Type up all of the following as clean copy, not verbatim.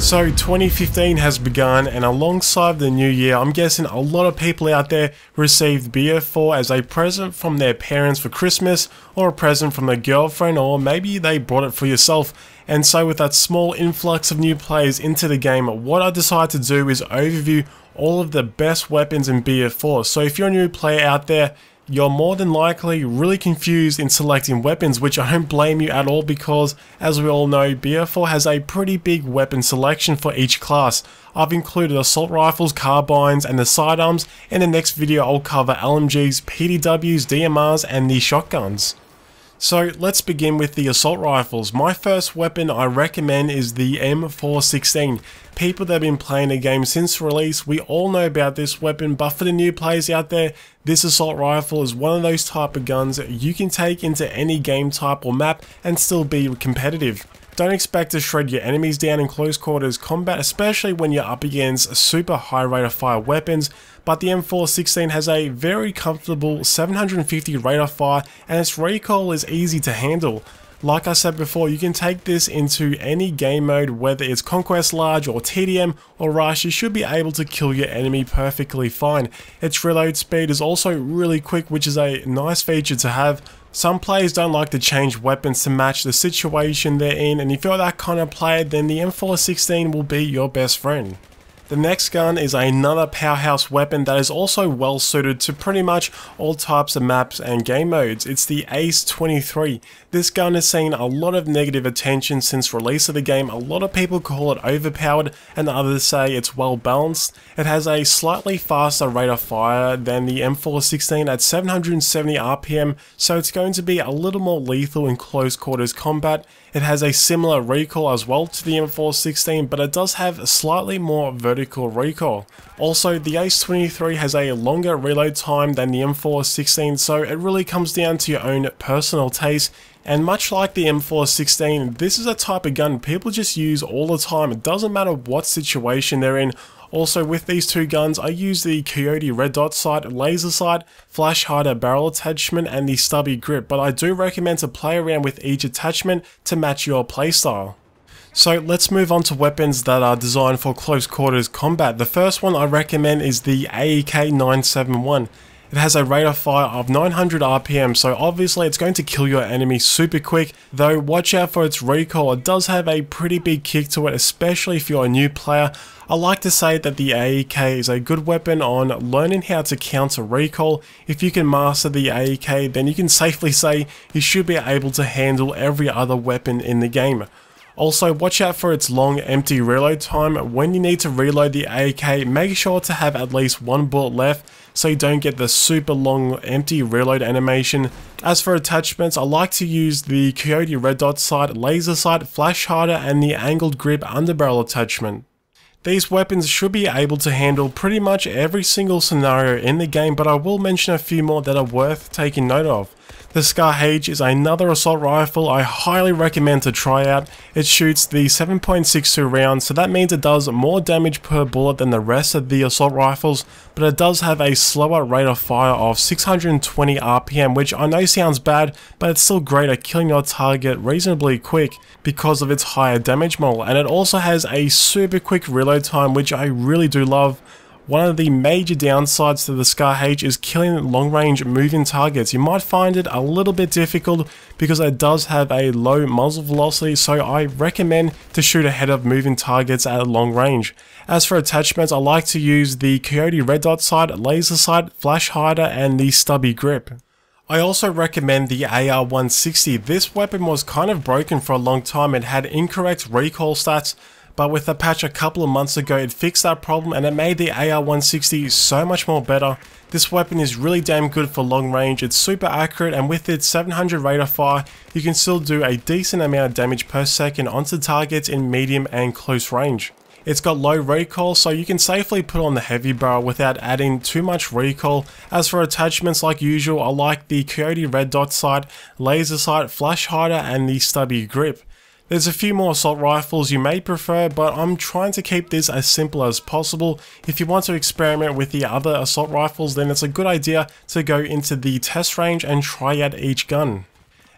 So 2015 has begun, and alongside the new year, I'm guessing a lot of people out there received BF4 as a present from their parents for Christmas, or a present from their girlfriend, or maybe they bought it for yourself. And so with that small influx of new players into the game, what I decided to do is overview all of the best weapons in BF4. So if you're a new player out there, you're more than likely really confused in selecting weapons, which I don't blame you at all, because as we all know, BF4 has a pretty big weapon selection for each class. I've included assault rifles, carbines, and the sidearms. In the next video I'll cover LMGs, PDWs, DMRs, and the shotguns. So let's begin with the assault rifles. My first weapon I recommend is the M416. People that have been playing the game since release, we all know about this weapon, but for the new players out there, this assault rifle is one of those type of guns that you can take into any game type or map and still be competitive. Don't expect to shred your enemies down in close quarters combat, especially when you're up against super high rate of fire weapons, but the M416 has a very comfortable 750 rate of fire and its recoil is easy to handle. Like I said before, you can take this into any game mode, whether it's Conquest Large or TDM or Rush. You should be able to kill your enemy perfectly fine. Its reload speed is also really quick, which is a nice feature to have. Some players don't like to change weapons to match the situation they're in, and if you're that kind of player, then the M416 will be your best friend. The next gun is another powerhouse weapon that is also well suited to pretty much all types of maps and game modes. It's the Ace-23. This gun has seen a lot of negative attention since release of the game. A lot of people call it overpowered and others say it's well balanced. It has a slightly faster rate of fire than the M416 at 770 RPM, so it's going to be a little more lethal in close quarters combat. It has a similar recoil as well to the M416, but it does have slightly more vertical recoil. Also, the Ace-23 has a longer reload time than the M416, so it really comes down to your own personal taste. And much like the M416, this is a type of gun people just use all the time. It doesn't matter what situation they're in. Also, with these two guns, I use the Coyote red dot sight, laser sight, flash hider barrel attachment, and the stubby grip, but I do recommend to play around with each attachment to match your playstyle. So let's move on to weapons that are designed for close quarters combat. The first one I recommend is the AEK 971. It has a rate of fire of 900 RPM, so obviously it's going to kill your enemy super quick, though watch out for its recoil. It does have a pretty big kick to it, especially if you're a new player. I like to say that the AEK is a good weapon on learning how to counter recoil. If you can master the AEK, then you can safely say you should be able to handle every other weapon in the game. Also, watch out for its long empty reload time. When you need to reload the AEK, make sure to have at least one bullet left so you don't get the super long empty reload animation. As for attachments, I like to use the Coyote red dot sight, laser sight, flash hider, and the angled grip underbarrel attachment. These weapons should be able to handle pretty much every single scenario in the game, but I will mention a few more that are worth taking note of. The Scar H is another assault rifle I highly recommend to try out. It shoots the 7.62 rounds, so that means it does more damage per bullet than the rest of the assault rifles, but it does have a slower rate of fire of 620 RPM, which I know sounds bad, but it's still great at killing your target reasonably quick because of its higher damage model, and it also has a super quick reload time, which I really do love. One of the major downsides to the Scar H is killing long-range moving targets. You might find it a little bit difficult because it does have a low muzzle velocity, so I recommend to shoot ahead of moving targets at long range. As for attachments, I like to use the Coyote red dot sight, laser sight, flash hider, and the stubby grip. I also recommend the AR-160. This weapon was kind of broken for a long time. It had incorrect recoil stats, but with a patch a couple of months ago, it fixed that problem and it made the AR-160 so much more better. This weapon is really damn good for long range, it's super accurate, and with its 700 rate of fire, you can still do a decent amount of damage per second onto targets in medium and close range. It's got low recoil, so you can safely put on the heavy barrel without adding too much recoil. As for attachments, like usual, I like the Coyote red dot sight, laser sight, flash hider, and the stubby grip. There's a few more assault rifles you may prefer, but I'm trying to keep this as simple as possible. If you want to experiment with the other assault rifles, then it's a good idea to go into the test range and try out each gun.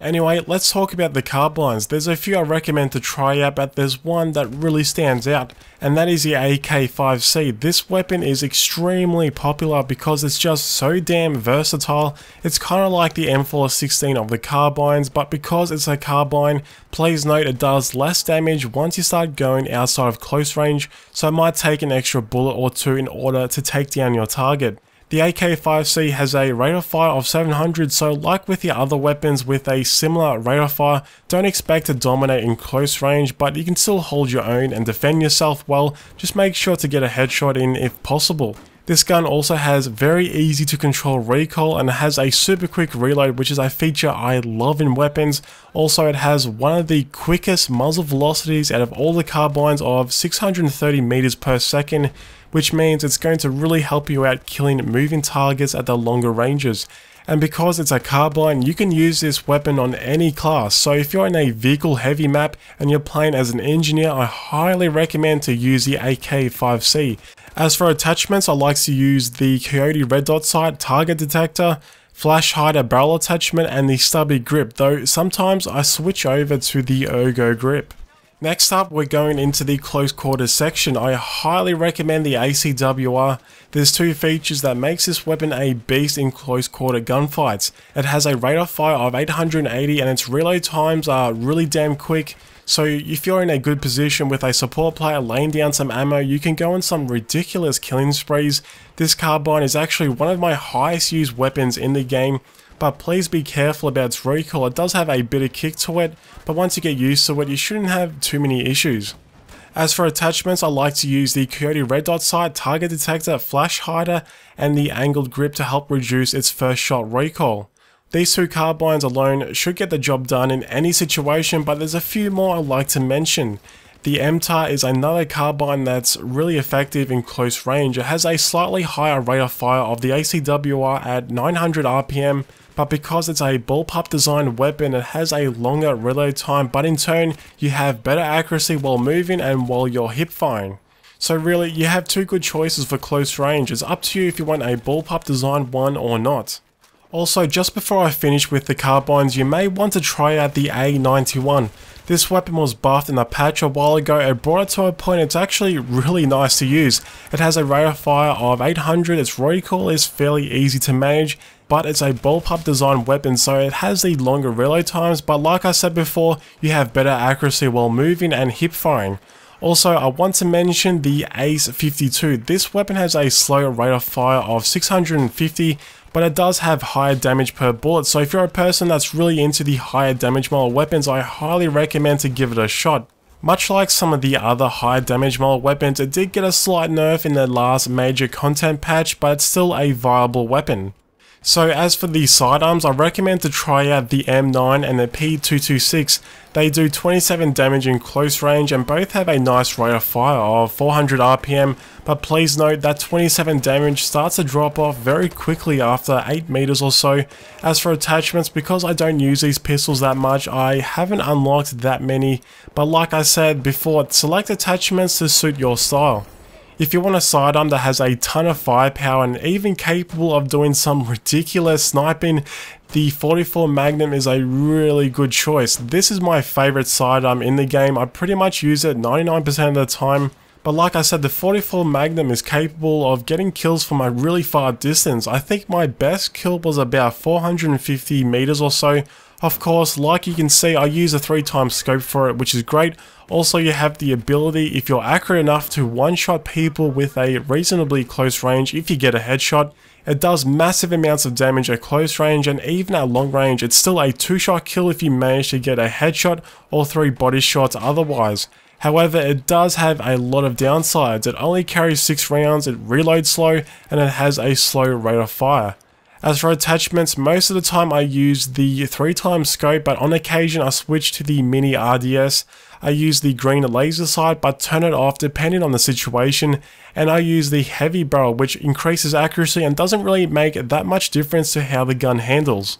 Anyway, let's talk about the carbines. There's a few I recommend to try out, but there's one that really stands out, and that is the AK-5C. This weapon is extremely popular because it's just so damn versatile. It's kind of like the M416 of the carbines, but because it's a carbine, please note it does less damage once you start going outside of close range, so it might take an extra bullet or two in order to take down your target. The AK-5C has a rate of fire of 700, so like with the other weapons with a similar rate of fire, don't expect to dominate in close range, but you can still hold your own and defend yourself well. Just make sure to get a headshot in if possible. This gun also has very easy to control recoil and it has a super quick reload, which is a feature I love in weapons. Also, it has one of the quickest muzzle velocities out of all the carbines of 630 meters per second, which means it's going to really help you out killing moving targets at the longer ranges. And because it's a carbine, you can use this weapon on any class. So if you're in a vehicle heavy map and you're playing as an engineer, I highly recommend to use the AK-5C. As for attachments, I like to use the Coyote red dot sight target detector, flash hider barrel attachment, and the stubby grip, though sometimes I switch over to the ergo grip. Next up, we're going into the close quarters section. I highly recommend the ACW-R. There's two features that makes this weapon a beast in close quarter gunfights. It has a rate of fire of 880 and its reload times are really damn quick. So if you're in a good position with a support player laying down some ammo, you can go on some ridiculous killing sprees. This carbine is actually one of my highest used weapons in the game, but please be careful about its recoil. It does have a bit of kick to it, but once you get used to it, you shouldn't have too many issues. As for attachments, I like to use the Coyote red dot sight, target detector, flash hider, and the angled grip to help reduce its first shot recoil. These two carbines alone should get the job done in any situation, but there's a few more I'd like to mention. The MTAR is another carbine that's really effective in close range. It has a slightly higher rate of fire of the ACW-R at 900 RPM, but because it's a bullpup designed weapon, it has a longer reload time, but in turn, you have better accuracy while moving and while you're hip firing. So really, you have two good choices for close range. It's up to you if you want a bullpup designed one or not. Also, just before I finish with the carbines, you may want to try out the A91. This weapon was buffed in a patch a while ago. It brought it to a point it's actually really nice to use. It has a rate of fire of 800, its recoil is fairly easy to manage, but it's a bullpup design weapon, so it has the longer reload times, but like I said before, you have better accuracy while moving and hip firing. Also, I want to mention the Ace 52. This weapon has a slower rate of fire of 650, but it does have higher damage per bullet, so if you're a person that's really into the higher damage model weapons, I highly recommend to give it a shot. Much like some of the other high damage model weapons, it did get a slight nerf in the last major content patch, but it's still a viable weapon. So as for the sidearms, I recommend to try out the M9 and the P226. They do 27 damage in close range and both have a nice rate of fire of 400 RPM, but please note that 27 damage starts to drop off very quickly after 8 meters or so. As for attachments, because I don't use these pistols that much, I haven't unlocked that many, but like I said before, select attachments to suit your style. If you want a sidearm that has a ton of firepower and even capable of doing some ridiculous sniping, the 44 Magnum is a really good choice. This is my favorite sidearm in the game. I pretty much use it 99% of the time. But like I said, the 44 Magnum is capable of getting kills from a really far distance. I think my best kill was about 450 meters or so. Of course, like you can see, I use a 3x scope for it, which is great. Also, you have the ability, if you're accurate enough, to one-shot people with a reasonably close range if you get a headshot. It does massive amounts of damage at close range, and even at long range, it's still a 2-shot kill if you manage to get a headshot or 3 body shots otherwise. However, it does have a lot of downsides. It only carries 6 rounds, it reloads slow, and it has a slow rate of fire. As for attachments, most of the time I use the 3x scope, but on occasion I switch to the mini RDS. I use the green laser sight but turn it off depending on the situation, and I use the heavy barrel, which increases accuracy and doesn't really make that much difference to how the gun handles.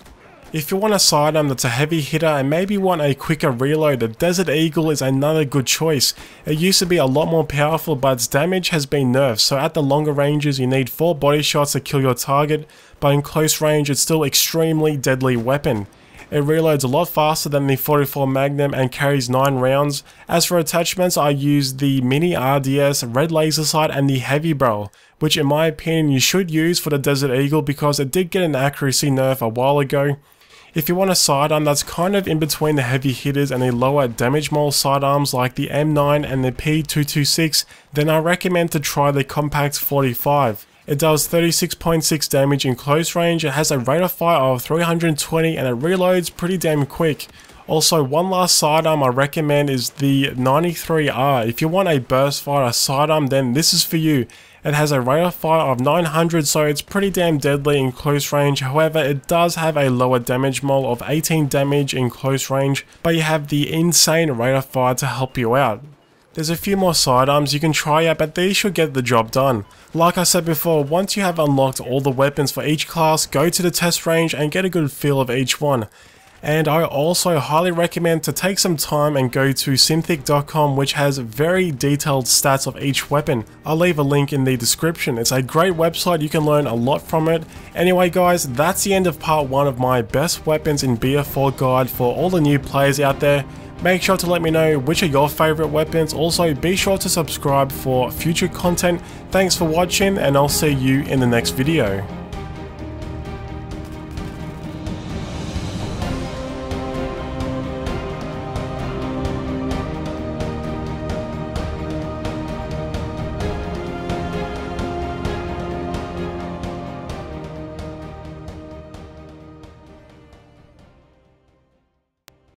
If you want a sidearm that's a heavy hitter and maybe want a quicker reload, the Desert Eagle is another good choice. It used to be a lot more powerful, but its damage has been nerfed, so at the longer ranges you need 4 body shots to kill your target, but in close range it's still extremely deadly weapon. It reloads a lot faster than the 44 Magnum and carries 9 rounds. As for attachments, I use the mini RDS, red laser sight and the heavy barrel, which in my opinion you should use for the Desert Eagle because it did get an accuracy nerf a while ago. If you want a sidearm that's kind of in between the heavy hitters and the lower damage model sidearms like the M9 and the P226, then I recommend to try the Compact 45. It does 36.6 damage in close range, it has a rate of fire of 320 and it reloads pretty damn quick. Also, one last sidearm I recommend is the 93R. If you want a burst fire sidearm, then this is for you. It has a rate of fire of 900, so it's pretty damn deadly in close range. However, it does have a lower damage model of 18 damage in close range, but you have the insane rate of fire to help you out. There's a few more sidearms you can try out, but these should get the job done. Like I said before, once you have unlocked all the weapons for each class, go to the test range and get a good feel of each one. And I also highly recommend to take some time and go to synthic.com, which has very detailed stats of each weapon. I'll leave a link in the description. It's a great website, you can learn a lot from it. Anyway guys, that's the end of part 1 of my best weapons in BF4 guide for all the new players out there. Make sure to let me know which are your favorite weapons. Also, be sure to subscribe for future content. Thanks for watching and I'll see you in the next video.